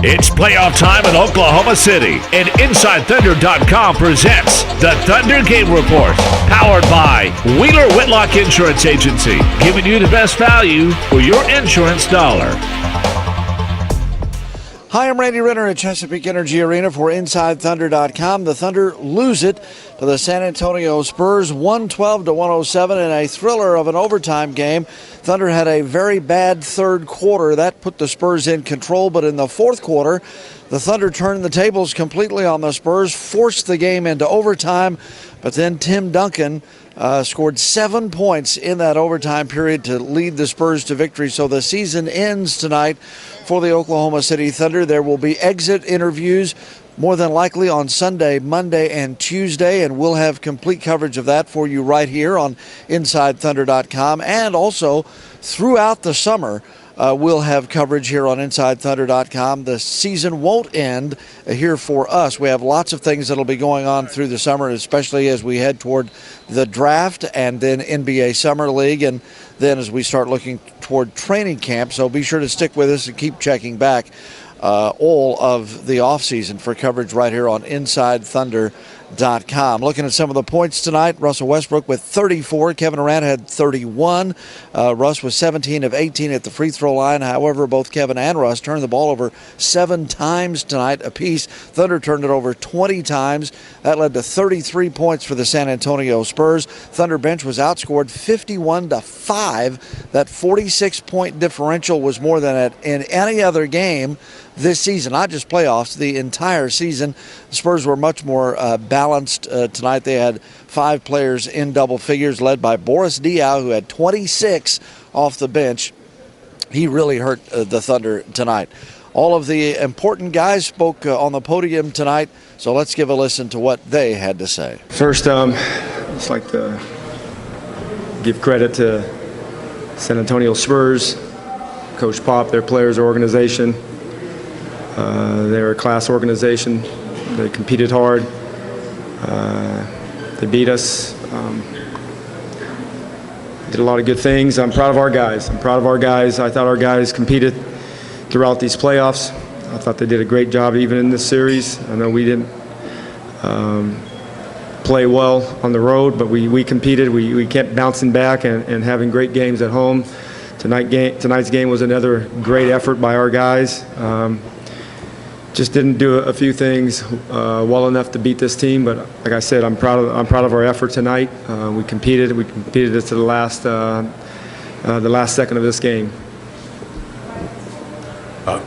It's playoff time in Oklahoma City, and InsideThunder.com presents the Thunder Game Report, powered by Wheeler Whitlock Insurance Agency, giving you the best value for your insurance dollar. Hi, I'm Randy Renner at Chesapeake Energy Arena for InsideThunder.com. The Thunder lose it to the San Antonio Spurs, 112-107 in a thriller of an overtime game. Thunder had a very bad third quarter. That put the Spurs in control, but in the fourth quarter, the Thunder turned the tables completely on the Spurs, forced the game into overtime, but then Tim Duncan scored 7 points in that overtime period to lead the Spurs to victory. So the season ends tonight for the Oklahoma City Thunder. There will be exit interviews more than likely on Sunday, Monday, and Tuesday, and we'll have complete coverage of that for you right here on InsideThunder.com. And also throughout the summer, we'll have coverage here on InsideThunder.com. The season won't end here for us. We have lots of things that'll be going on through the summer, especially as we head toward the draft and then NBA Summer League, and then as we start looking toward training camp. So be sure to stick with us and keep checking back all of the offseason for coverage right here on InsideThunder.com. Looking at some of the points tonight, Russell Westbrook with 34. Kevin Durant had 31. Russ was 17 of 18 at the free throw line. However, both Kevin and Russ turned the ball over 7 times tonight apiece. Thunder turned it over 20 times. That led to 33 points for the San Antonio Spurs. Thunder bench was outscored 51-5. That 46-point differential was more than in any other game this season, not just playoffs, the entire season. The Spurs were much more balanced tonight. They had 5 players in double figures, led by Boris Diaw, who had 26 off the bench. He really hurt the Thunder tonight. All of the important guys spoke on the podium tonight, so let's give a listen to what they had to say. First, I'd just like to give credit to San Antonio Spurs, Coach Pop, their players, their organization. They're a class organization. They competed hard. They beat us. Did a lot of good things. I'm proud of our guys. I thought our guys competed throughout these playoffs. I thought they did a great job even in this series. I know we didn't play well on the road, but we competed. We kept bouncing back and having great games at home. Tonight's game was another great effort by our guys. Just didn't do a few things well enough to beat this team, but like I said, I'm proud of our effort tonight. We competed to the last second of this game.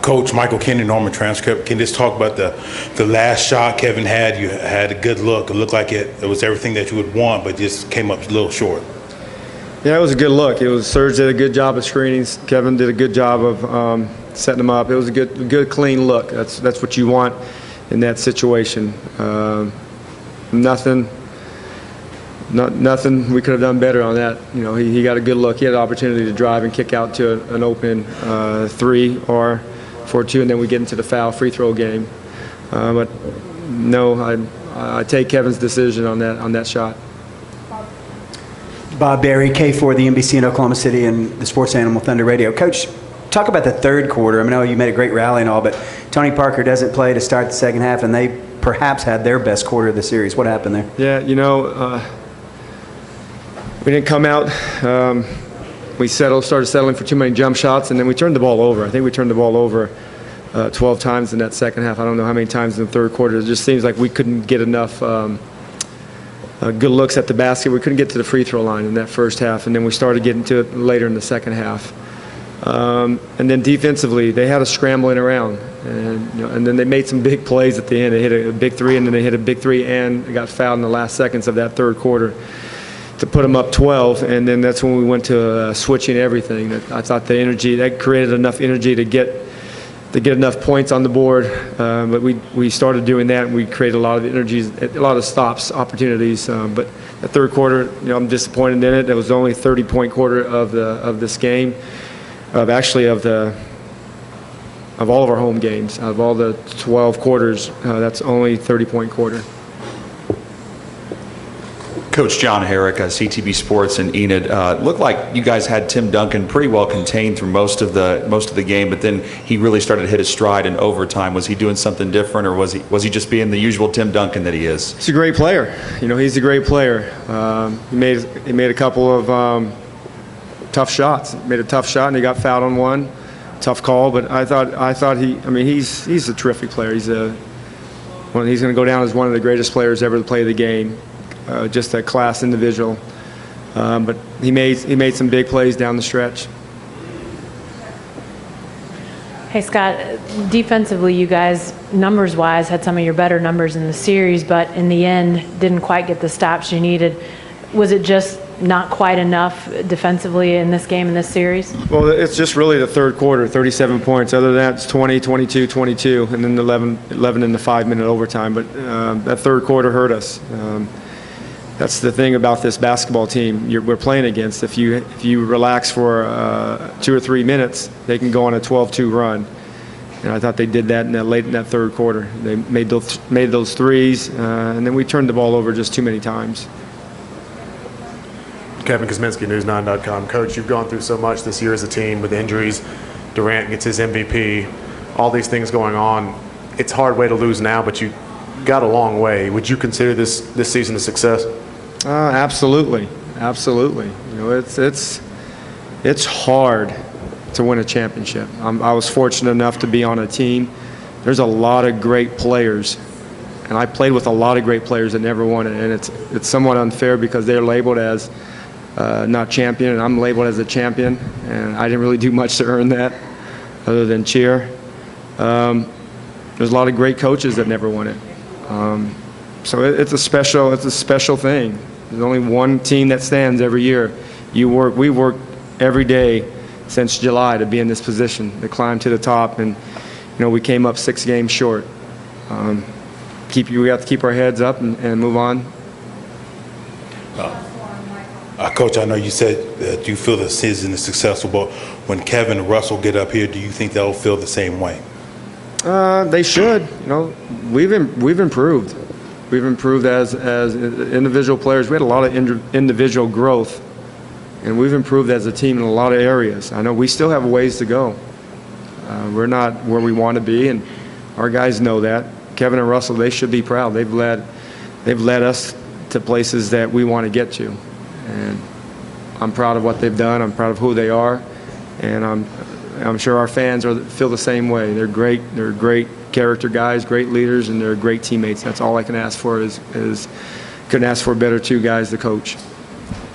Coach Michael Kenny, Norman transcript. Can you just talk about the last shot Kevin had? You had a good look. It looked like it was everything that you would want, but just came up a little short. Yeah, it was a good look. Serge did a good job of screenings. Kevin did a good job of setting them up. It was a good, clean look. That's what you want in that situation. Nothing we could have done better on that. You know, he got a good look. He had an opportunity to drive and kick out to an open 3 or 4-2, and then we get into the foul free throw game. But no, I take Kevin's decision on that shot. Bob Berry, K4, the NBC in Oklahoma City, and the Sports Animal Thunder Radio. Coach, talk about the third quarter. I know you made a great rally and all, but Tony Parker doesn't play to start the second half, and they perhaps had their best quarter of the series. What happened there? Yeah, we didn't come out. We started settling for too many jump shots, and then we turned the ball over. I think we turned the ball over 12 times in that second half. I don't know how many times in the third quarter. It just seems like we couldn't get enough good looks at the basket. We couldn't get to the free throw line in that first half, and then we started getting to it later in the second half. And then defensively, they had us scrambling around, and then they made some big plays at the end. They hit a big 3, and then they hit a big 3, and they got fouled in the last seconds of that third quarter to put them up 12. And then that's when we went to switching everything. I thought the energy that created enough energy to get enough points on the board, but we started doing that, and we created a lot of energies, a lot of stops, opportunities. But the third quarter, I'm disappointed in it. It was the only 30-point quarter of this game, of all of our home games. Out of all the 12 quarters, that's only 30-point quarter. Coach John Herrick, CTV Sports and Enid. Looked like you guys had Tim Duncan pretty well contained through most of the game, but then he really started to hit his stride in overtime. Was he doing something different, or was he just being the usual Tim Duncan that he is? He's a great player. He's a great player. He made a couple of tough shots. Made a tough shot and he got fouled on one. Tough call, but I thought he's a terrific player. He's going to go down as one of the greatest players ever to play the game. Just a class individual, but he made some big plays down the stretch. Hey Scott, defensively you guys, numbers-wise, had some of your better numbers in the series, but in the end didn't quite get the stops you needed. Was it just not quite enough defensively in this game, in this series? Well, it's just really the third quarter, 37 points. Other than that, it's 20, 22, 22, and then 11 in the 5-minute overtime. But that third quarter hurt us. That's the thing about this basketball team we're playing against. If you relax for 2 or 3 minutes, they can go on a 12-2 run. And I thought they did that late in that third quarter. They made those threes, and then we turned the ball over just too many times. Kevin Kosminski, News9.com. Coach, you've gone through so much this year as a team with injuries. Durant gets his MVP, all these things going on. It's a hard way to lose now, but you got a long way. Would you consider this season a success? Absolutely. It's hard to win a championship. I was fortunate enough to be on a team. There's a lot of great players, and I played with a lot of great players that never won it, and it's somewhat unfair because they're labeled as not champion, and I'm labeled as a champion, and I didn't really do much to earn that other than cheer. There's a lot of great coaches that never won it. So it's a special thing. There's only one team that stands every year. We work every day since July to be in this position, to climb to the top, and we came up 6 games short. We have to keep our heads up and move on. Coach, I know you said that you feel the season is successful, but when Kevin and Russell get up here, do you think they'll feel the same way? They should. We've improved. We've improved as individual players. We had a lot of individual growth, and we've improved as a team in a lot of areas. I know we still have a ways to go. We're not where we want to be, and our guys know that. Kevin and Russell, they should be proud. They've led us to places that we want to get to, and I'm proud of what they've done. I'm proud of who they are, and I'm sure our fans feel the same way. They're great. They're great character guys, great leaders, and they're great teammates. That's all I can ask for is couldn't ask for better 2 guys to coach.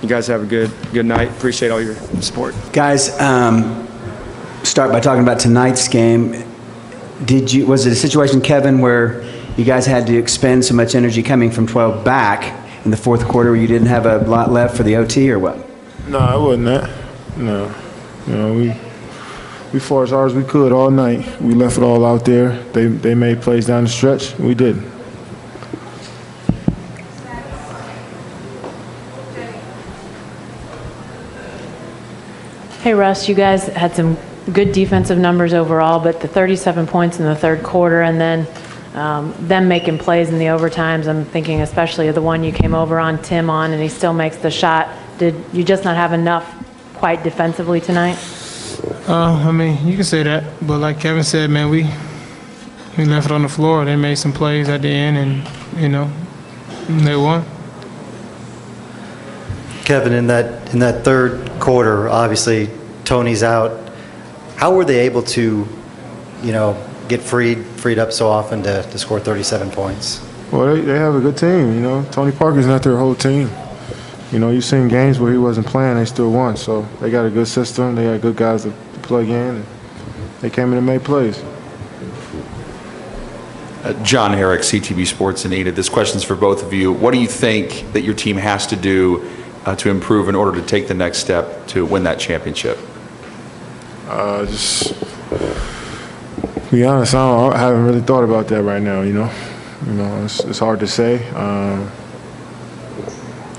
You guys have a good night. Appreciate all your support. Guys, start by talking about tonight's game. Was it a situation, Kevin, where you guys had to expend so much energy coming from 12 back in the fourth quarter where you didn't have a lot left for the OT, or what? No, it wasn't that. No. We fought as hard as we could all night. We left it all out there. They made plays down the stretch. We did. Hey Russ, you guys had some good defensive numbers overall, but the 37 points in the third quarter and then them making plays in the overtimes, I'm thinking especially of the one you came over on Tim on and he still makes the shot. Did you just not have enough quite defensively tonight? You can say that, but like Kevin said, man, we left it on the floor. They made some plays at the end, and they won. Kevin, in that third quarter, obviously Tony's out. How were they able to, get freed up so often to score 37 points? Well, they have a good team. Tony Parker's not their whole team. You've seen games where he wasn't playing, they still won. So they got a good system. They got good guys to plug in. And they came in and made plays. John Herrick, CTV Sports and Enid. This question's for both of you. what do you think that your team has to do to improve in order to take the next step to win that championship? Just to be honest, I haven't really thought about that right now. It's hard to say.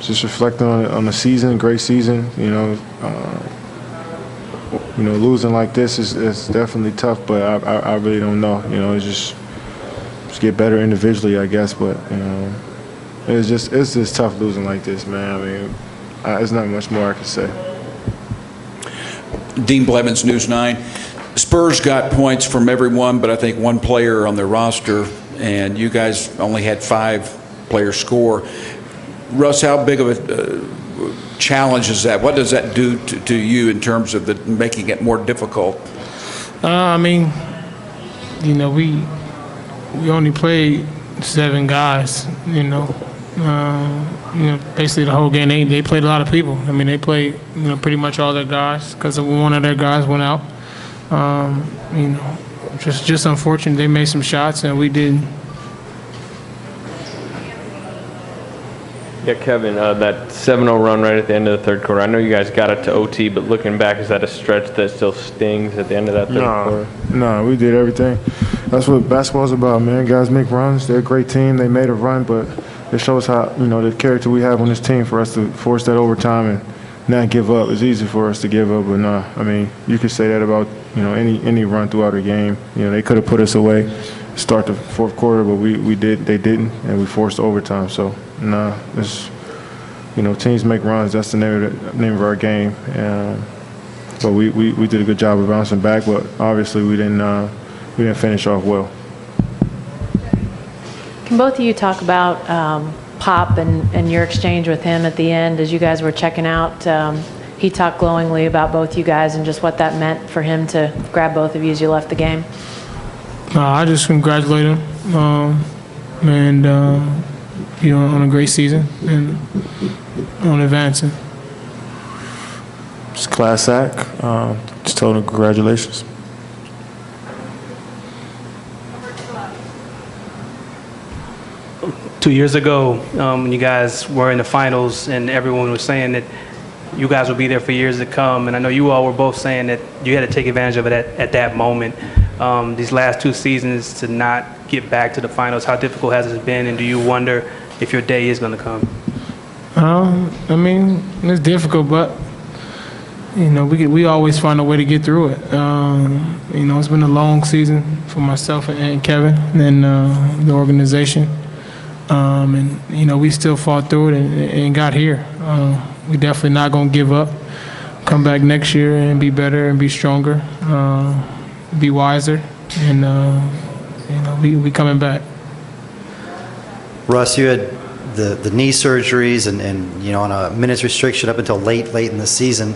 Just reflecting on the season, great season. Losing like this is definitely tough, but I really don't know. Just get better individually, I guess. But it's just tough losing like this, man. I mean, there's not much more I can say. Dean Blevins, News 9. Spurs got points from everyone, but I think one player on their roster, and you guys only had 5 players score. Russ, how big of a challenge is that? What does that do to you in terms of making it more difficult? I mean, we only played 7 guys. Basically the whole game. They played a lot of people. I mean, they played pretty much all their guys because one of their guys went out. Just unfortunate. They made some shots and we didn't. Yeah, Kevin, that 7-0 run right at the end of the third quarter. I know you guys got it to OT, but looking back, is that a stretch that still stings at the end of that third quarter? No, we did everything. That's what basketball's about, man. Guys make runs. They're a great team. They made a run, but it shows how, the character we have on this team for us to force that overtime and not give up. It's easy for us to give up, but no. I mean, you could say that about, any run throughout a game. They could have put us away, start the fourth quarter, but they didn't, and we forced overtime. So, no, it's, teams make runs. That's the name of our game. But we did a good job of bouncing back, but obviously we didn't finish off well. Can both of you talk about Pop and your exchange with him at the end as you guys were checking out? He talked glowingly about both you guys and just what that meant for him to grab both of you as you left the game. I just congratulate him on a great season and on advancing. Just class act. Just told him congratulations. Two years ago, when you guys were in the finals and everyone was saying that you guys will be there for years to come, and I know you all were both saying that you had to take advantage of it at that moment. These last 2 seasons to not get back to the finals, how difficult has it been, and do you wonder if your day is going to come? I mean, it's difficult, but we always find a way to get through it. It's been a long season for myself and Kevin and the organization. We still fought through it and got here. We definitely not going to give up. Come back next year and be better and be stronger, be wiser, and we coming back. Russ, you had the knee surgeries and on a minutes restriction up until late in the season.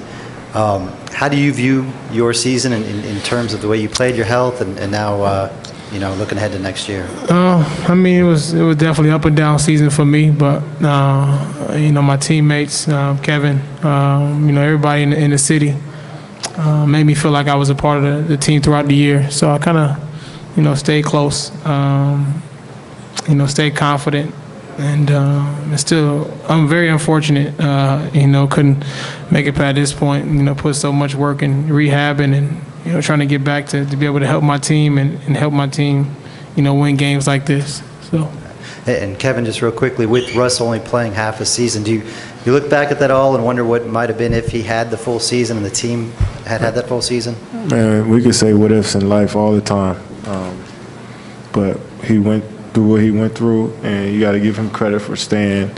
How do you view your season in terms of the way you played, your health, and now looking ahead to next year? I mean, it was definitely up and down season for me, but my teammates, Kevin, everybody in the city made me feel like I was a part of the team throughout the year. So I kind of, stayed close, stayed confident, and still, I'm very unfortunate. Couldn't make it past this point. Put so much work in rehabbing and trying to get back to be able to help my team and help my team, win games like this. So. And Kevin, just real quickly, with Russ only playing half a season, do you look back at that all and wonder what might have been if he had the full season and the team had that full season? Man, we could say what ifs in life all the time, but he went through what he went through, and you got to give him credit for staying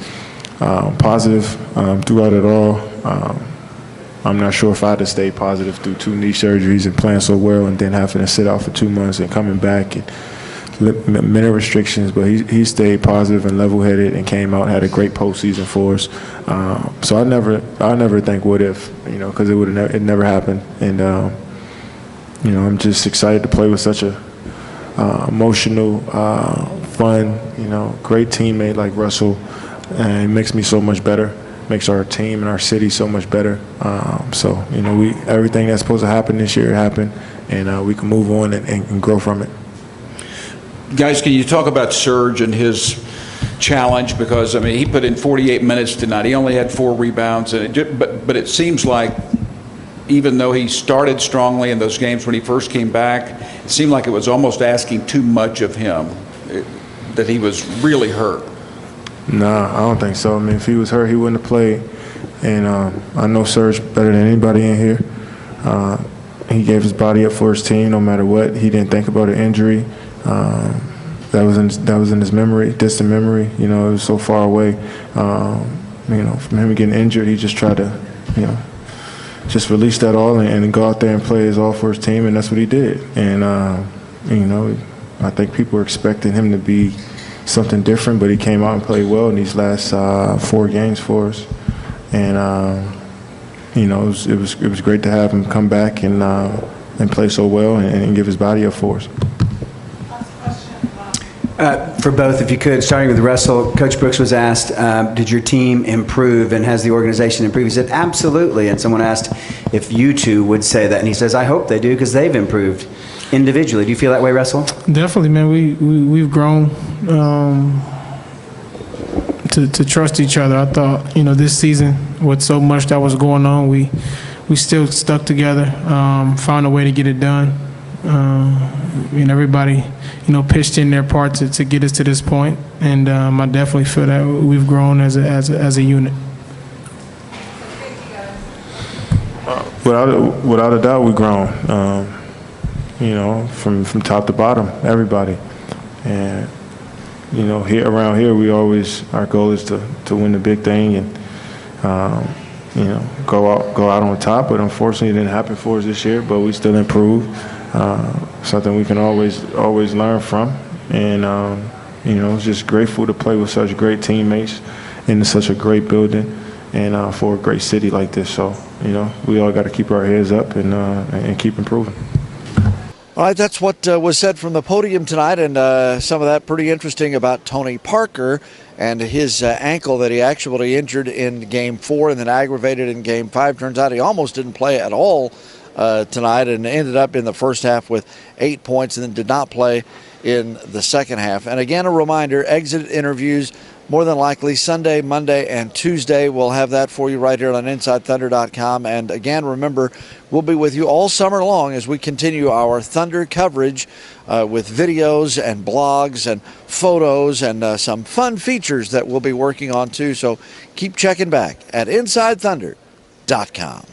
positive throughout it all. I'm not sure if I'd have stayed positive through 2 knee surgeries and playing so well and then having to sit out for 2 months and coming back and minute restrictions, but he stayed positive and level-headed and came out, had a great postseason for us. So I never think what if, because it never happened. And I'm just excited to play with such a emotional, fun, great teammate like Russell, and it makes me so much better. Makes our team and our city so much better. So everything that's supposed to happen this year happened, and we can move on and grow from it. Guys, can you talk about Serge and his challenge? Because, he put in 48 minutes tonight. He only had 4 rebounds. But it seems like even though he started strongly in those games when he first came back, it seemed like it was almost asking too much of him, that he was really hurt. Nah, I don't think so. If he was hurt, he wouldn't have played. And I know Serge better than anybody in here. He gave his body up for his team no matter what. He didn't think about an injury. that was in his memory, distant memory. You know, it was so far away. You know, from him getting injured, he just tried to, you know, just release that all and go out there and play his all for his team, and that's what he did. And you know, I think people were expecting him to be something different, but he came out and played well in these last 4 games for us. And you know, it was great to have him come back and play so well and give his body up for us. For both, if you could, starting with Russell, Coach Brooks was asked, did your team improve and has the organization improved? He said, absolutely. And someone asked if you two would say that. And he says, I hope they do because they've improved individually. Do you feel that way, Russell? Definitely, man. We've grown to trust each other. I thought, you know, this season with so much that was going on, we still stuck together, found a way to get it done. And everybody, you know, pitched in their part to get us to this point, and I definitely feel that we've grown as a unit. Without a doubt, we've grown. You know, from top to bottom, everybody, and you know, around here, our goal is to win the big thing and you know, go out on top. But unfortunately, it didn't happen for us this year. But we still improved. Something we can always learn from, and you know, just grateful to play with such great teammates in such a great building and for a great city like this. So, you know, we all got to keep our heads up and keep improving. All right, that's what was said from the podium tonight, and some of that pretty interesting about Tony Parker and his ankle that he actually injured in Game 4 and then aggravated in Game 5. Turns out he almost didn't play at all tonight and ended up in the first half with 8 points and then did not play in the second half. And again, a reminder, exit interviews more than likely Sunday, Monday, and Tuesday. We'll have that for you right here on InsideThunder.com. And again, remember, we'll be with you all summer long as we continue our Thunder coverage with videos and blogs and photos and some fun features that we'll be working on too. So keep checking back at InsideThunder.com.